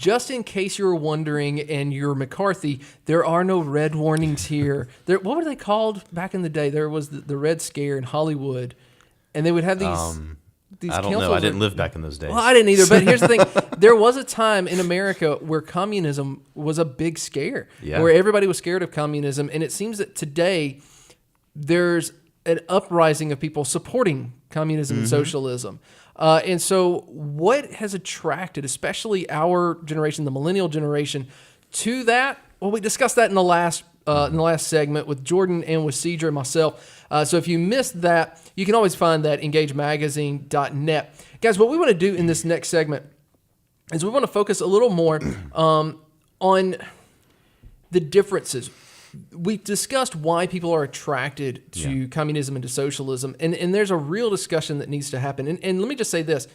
just in case you were wondering and you're McCarthy, there are no red warnings here. What were they called back in the day? There was the Red Scare in Hollywood, and they would have these I don't know. I didn't live back in those days. Well, I didn't either. But here's the thing. There was a time in America where communism was a big scare, where everybody was scared of communism. And it seems that today there's an uprising of people supporting communism and socialism. And so what has attracted, especially our generation, the millennial generation, to that? Well, we discussed that in the last segment with Jordan and with Cedra and myself. So if you missed that, you can always find that engagemagazine.net. Guys, what we want to do in this next segment is we want to focus a little more on the differences. We discussed why people are attracted to communism and to socialism, and there's a real discussion that needs to happen. And let me just say this.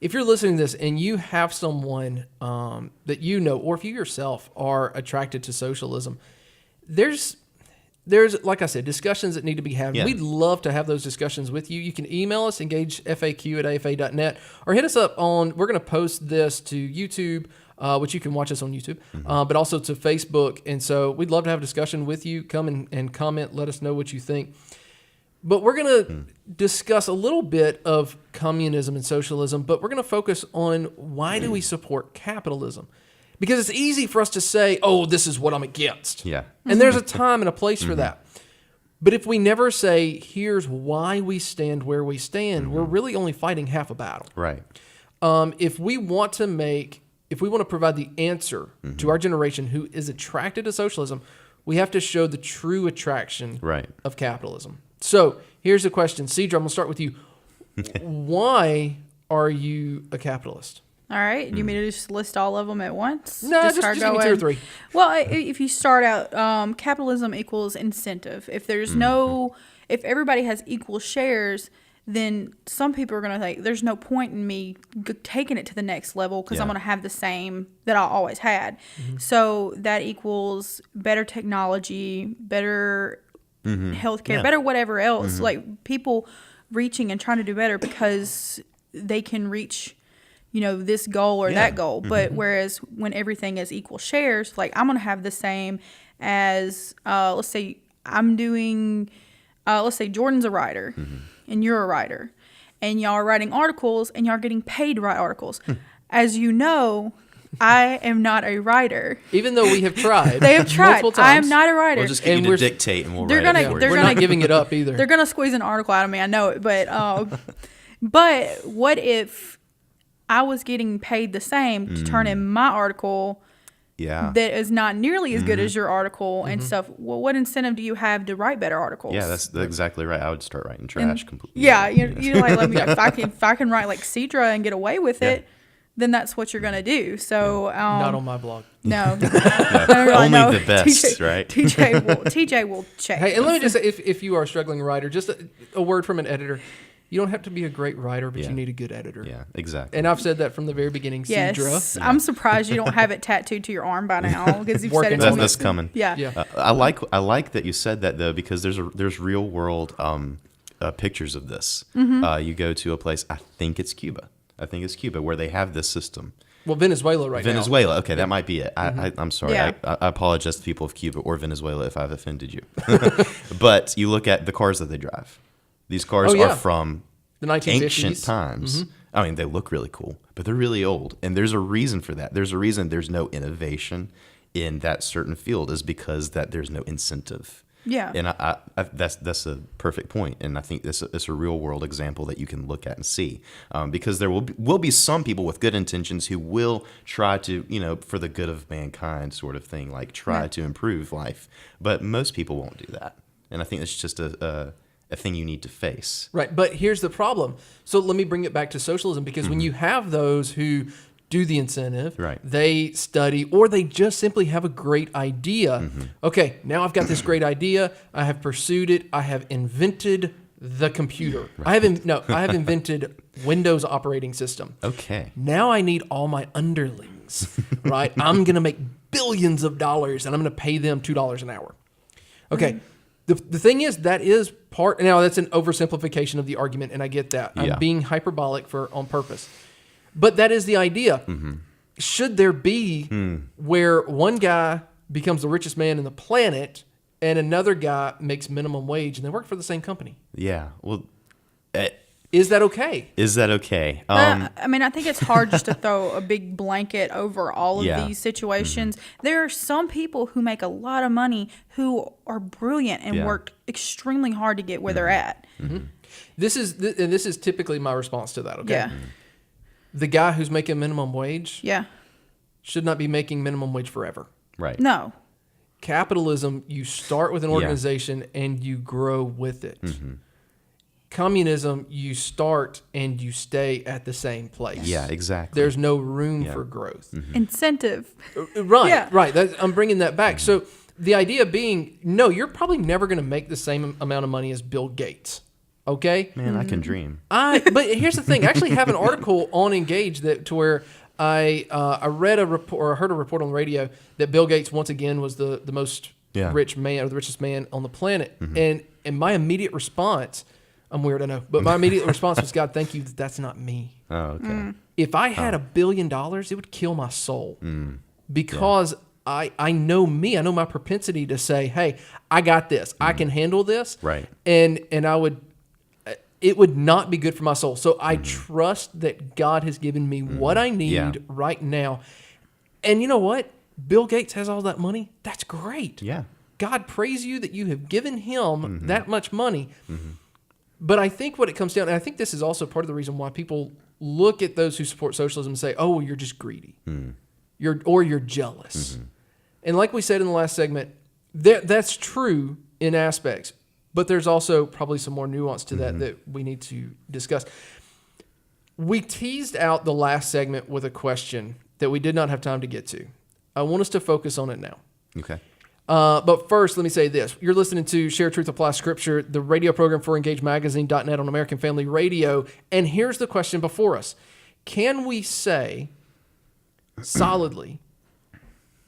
If you're listening to this and you have someone that you know, or if you yourself are attracted to socialism, there's like I said, discussions that need to be had. We'd love to have those discussions with you. You can email us, engagefaq@afa.net, or hit us up on, we're going to post this to YouTube, which you can watch us on YouTube, but also to Facebook. And so we'd love to have a discussion with you. Come and comment. Let us know what you think. But we're going to discuss a little bit of communism and socialism, but we're going to focus on why do we support capitalism? Because it's easy for us to say, oh, this is what I'm against. Yeah. And there's a time and a place for that. But if we never say, here's why we stand where we stand, we're really only fighting half a battle. Right. If we want to provide the answer to our generation who is attracted to socialism, we have to show the true attraction of capitalism. So here's the question. Cedra, I'm going to start with you. Why are you a capitalist? All right. You mean to just list all of them at once? No, just give me 2 or 3. Well, if you start out, capitalism equals incentive. If there's if everybody has equal shares, then some people are going to think there's no point in me taking it to the next level because I'm going to have the same that I always had. So that equals better technology, better healthcare, better whatever else. Like people reaching and trying to do better because they can reach this goal or that goal. But whereas when everything is equal shares, like I'm going to have the same as, let's say Jordan's a writer and you're a writer and y'all are writing articles and y'all are getting paid to write articles. As you know, I am not a writer. Even though we have tried. They have tried. I am not a writer. We'll just get you to dictate and we'll write it for you. We're not giving it up either. They're going to squeeze an article out of me. I know it. But what if I was getting paid the same to turn in my article that is not nearly as good as your article and stuff? Well, what incentive do you have to write better articles? Yeah, that's exactly right. I would start writing trash completely. Yeah, you like let me if I can write like Cedra and get away with it, then that's what you're gonna do. So not on my blog. No, only the best, right? TJ will check. Hey, and let me just say, if you are a struggling writer, just a word from an editor. You don't have to be a great writer, but you need a good editor. Yeah, exactly. And I've said that from the very beginning. Yes, Cedra. I'm surprised you don't have it tattooed to your arm by now because you've said it. That's coming. Yeah. I like that you said that though because there's real world pictures of this. You go to a place. I think it's Cuba, where they have this system. Well, Venezuela now. Venezuela. Okay, that might be it. I'm sorry. Yeah. I apologize to people of Cuba or Venezuela if I've offended you. But you look at the cars that they drive. These cars are from the 1950s. Ancient times. I mean, they look really cool, but they're really old. And there's a reason for that. There's a reason there's no innovation in that certain field is because that there's no incentive. Yeah. And I that's a perfect point. And I think it's a real world example that you can look at and see. Because there will be some people with good intentions who will try to, for the good of mankind sort of thing, like try to improve life. But most people won't do that. And I think it's just a thing you need to face. Right, but here's the problem. So let me bring it back to socialism, because when you have those who do the incentive, they study, or they just simply have a great idea. Okay, now I've got this great idea. I have pursued it. I have invented the computer. I have invented Windows operating system. Okay. Now I need all my underlings, right? I'm going to make billions of dollars, and I'm going to pay them $2 an hour. Okay. The thing is, that is part. Now, that's an oversimplification of the argument, and I get that. I'm being hyperbolic on purpose. But that is the idea. should there be where one guy becomes the richest man in the planet and another guy makes minimum wage and they work for the same company? Yeah. Well, is that okay? Is that okay? I mean, I think it's hard just to throw a big blanket over all of these situations. There are some people who make a lot of money who are brilliant and work extremely hard to get where they're at. This is typically my response to that. Okay. Yeah. The guy who's making minimum wage Yeah. should not be making minimum wage forever. Right. No. Capitalism, you start with an organization and you grow with it. Communism, you start and you stay at the same place. Yeah, exactly. There's no room for growth. Incentive. Right, Yeah. right. I'm bringing that back. So the idea being, no, you're probably never going to make the same amount of money as Bill Gates. Okay? Man, I can dream. But here's the thing. I actually have an article on Engage to where I read a report or heard a report on the radio that Bill Gates once again was the most rich man or the richest man on the planet. And my immediate response, I'm weird, I know, but my immediate response was, God, thank you that's not me. Oh, okay. If I had $1 billion, it would kill my soul because I know me. I know my propensity to say, hey, I got this. I can handle this. Right. And it would not be good for my soul. So I trust that God has given me what I need right now. And you know what? Bill Gates has all that money. That's great. Yeah. God praise you that you have given him that much money. But I think what it comes down, and I think this is also part of the reason why people look at those who support socialism and say, oh, well, you're just greedy. You're jealous. And like we said in the last segment, that's true in aspects. But there's also probably some more nuance to that we need to discuss. We teased out the last segment with a question that we did not have time to get to. I want us to focus on it now. Okay. But first, let me say this. You're listening to Share Truth, Apply Scripture, the radio program for EngageMagazine.net on American Family Radio. And here's the question before us. Can we say solidly,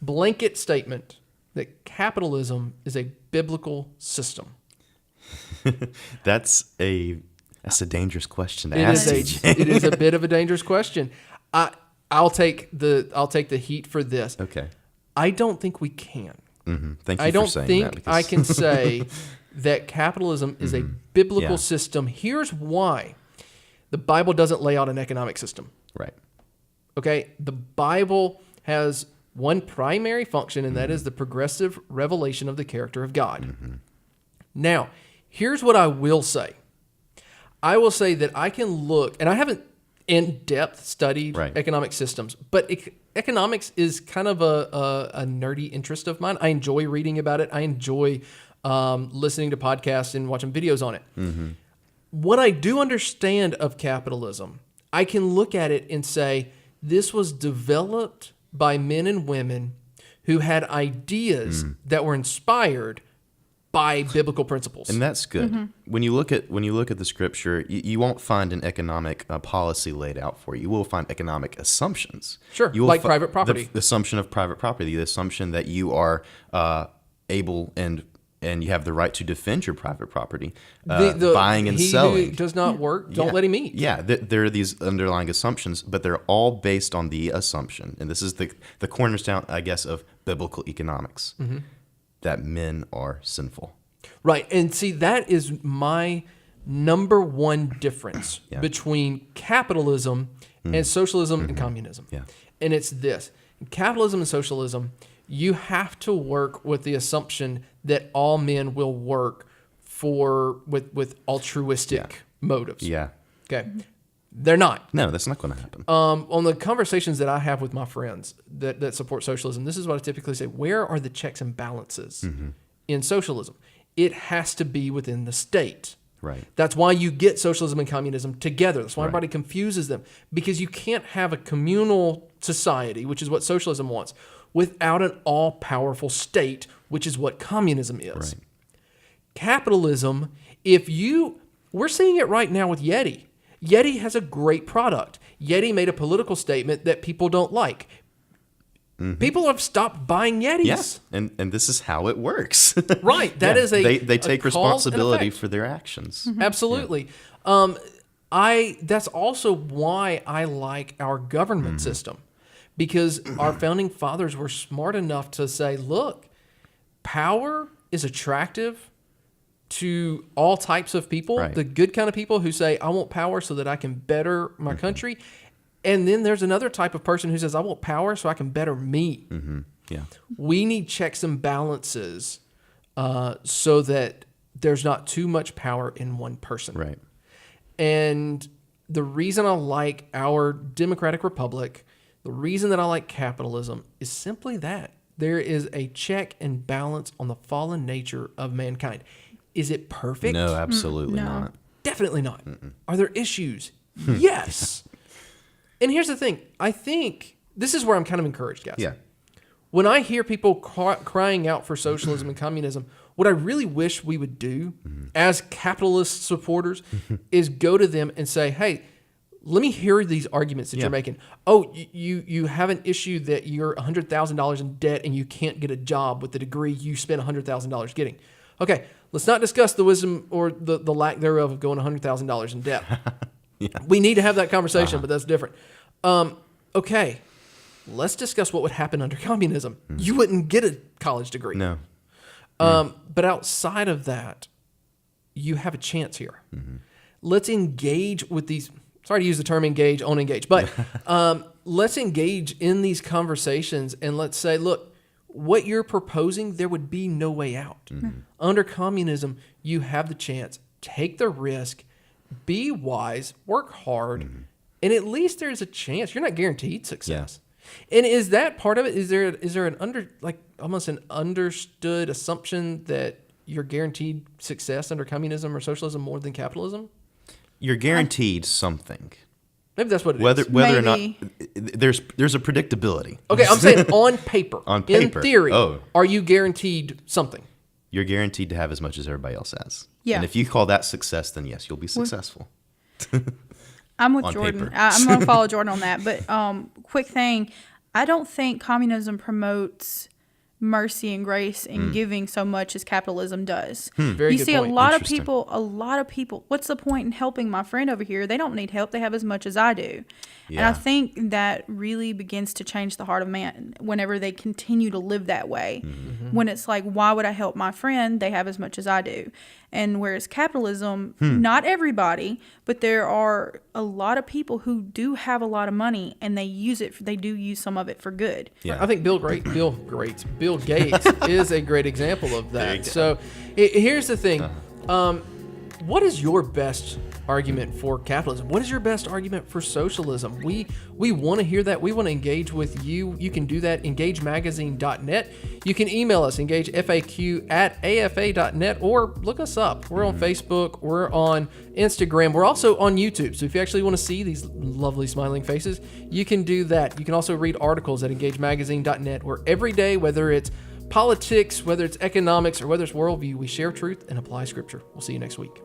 blanket statement, that capitalism is a biblical system? That's a dangerous question to ask. It is a bit of a dangerous question. I'll take the heat for this. Okay. I don't think we can. Thank you I for don't saying think that. I can say that capitalism is a biblical system. Here's why. The Bible doesn't lay out an economic system. Right. Okay? The Bible has one primary function, and that is the progressive revelation of the character of God. Now, here's what I will say. I will say that I can look, and I haven't in depth studied economic systems, but economics is kind of a nerdy interest of mine. I enjoy reading about it. I enjoy listening to podcasts and watching videos on it. What I do understand of capitalism, I can look at it and say, this was developed by men and women who had ideas that were inspired by biblical principles. And that's good. When you look at the scripture, you won't find an economic policy laid out for you. You will find economic assumptions. Sure, you will like private property. The assumption of private property, the assumption that you are able and you have the right to defend your private property, buying and selling. Who does not work, don't let him eat. Yeah, there are these underlying assumptions, but they're all based on the assumption, and this is the cornerstone, I guess, of biblical economics. That men are sinful. Right. And see, that is my number one difference between capitalism and socialism and communism. Yeah. And it's this. In capitalism and socialism, you have to work with the assumption that all men will work with altruistic motives. Yeah. Okay. They're not. No, that's not going to happen. On the conversations that I have with my friends that support socialism, this is what I typically say. Where are the checks and balances in socialism? It has to be within the state. Right. That's why you get socialism and communism together. That's why everybody confuses them. Because you can't have a communal society, which is what socialism wants, without an all-powerful state, which is what communism is. Right. Capitalism, we're seeing it right now with Yeti. Yeti has a great product. Yeti made a political statement that people don't like. People have stopped buying Yetis. Yes, and this is how it works. Right. That is they take responsibility for for their actions. Absolutely. That's also why I like our government system, because our founding fathers were smart enough to say, look, power is attractive to all types of people, Right. the good kind of people who say, I want power so that I can better my country. And then there's another type of person who says, I want power so I can better me. Mm-hmm. Yeah. We need checks and balances so that there's not too much power in one person. Right. And the reason I like our democratic republic, the reason that I like capitalism is simply that. There is a check and balance on the fallen nature of mankind. Is it perfect? No, absolutely No. not. Definitely not. Are there issues? Yes. And here's the thing. I think this is where I'm kind of encouraged, guys. Yeah. When I hear people crying out for socialism and communism, what I really wish we would do as capitalist supporters is go to them and say, hey, let me hear these arguments that you're making. Oh, you have an issue that you're $100,000 in debt and you can't get a job with the degree you spent $100,000 getting. Okay, let's not discuss the wisdom or the lack thereof of going $100,000 in debt. We need to have that conversation, but that's different. Okay, let's discuss what would happen under communism. You wouldn't get a college degree. No. But outside of that, you have a chance here. Let's engage with these. Sorry to use the term engage, on engage, but let's engage in these conversations and let's say, look, what you're proposing, there would be no way out. Under communism, you have the chance. Take the risk, be wise, work hard, and at least there's a chance. You're not guaranteed success. And is that part of it? Is there an almost an understood assumption that you're guaranteed success under communism or socialism more than capitalism? You're guaranteed something. Maybe that's what it Whether is. or not Maybe. there's a predictability. Okay, I'm saying on paper. On paper. In theory, Oh. are you guaranteed something? You're guaranteed to have as much as everybody else has. Yeah. And if you call that success, then yes, you'll be successful. I'm with On Jordan. paper. I'm going to follow Jordan on that. But quick thing, I don't think communism promotes mercy and grace and giving so much as capitalism does. Very You good see point. a lot of Interesting. people, what's the point in helping my friend over here? They don't need help. They have as much as I do. And Yeah. I think that really begins to change the heart of man whenever they continue to live that way. When it's like, why would I help my friend? They have as much as I do. And whereas capitalism, not everybody, but there are a lot of people who do have a lot of money and they do use some of it for good. Yeah. I think Bill Gates is a great example of that. So here's the thing. What is your best argument for capitalism? What is your best argument for socialism? We want to hear that. We want to engage with you. You can do that, engagemagazine.net. You can email us, engagefaq@afa.net, or look us up. We're on Facebook. We're on Instagram. We're also on YouTube. So if you actually want to see these lovely smiling faces, you can do that. You can also read articles at engagemagazine.net, where every day, whether it's politics, whether it's economics, or whether it's worldview, we share truth and apply scripture. We'll see you next week.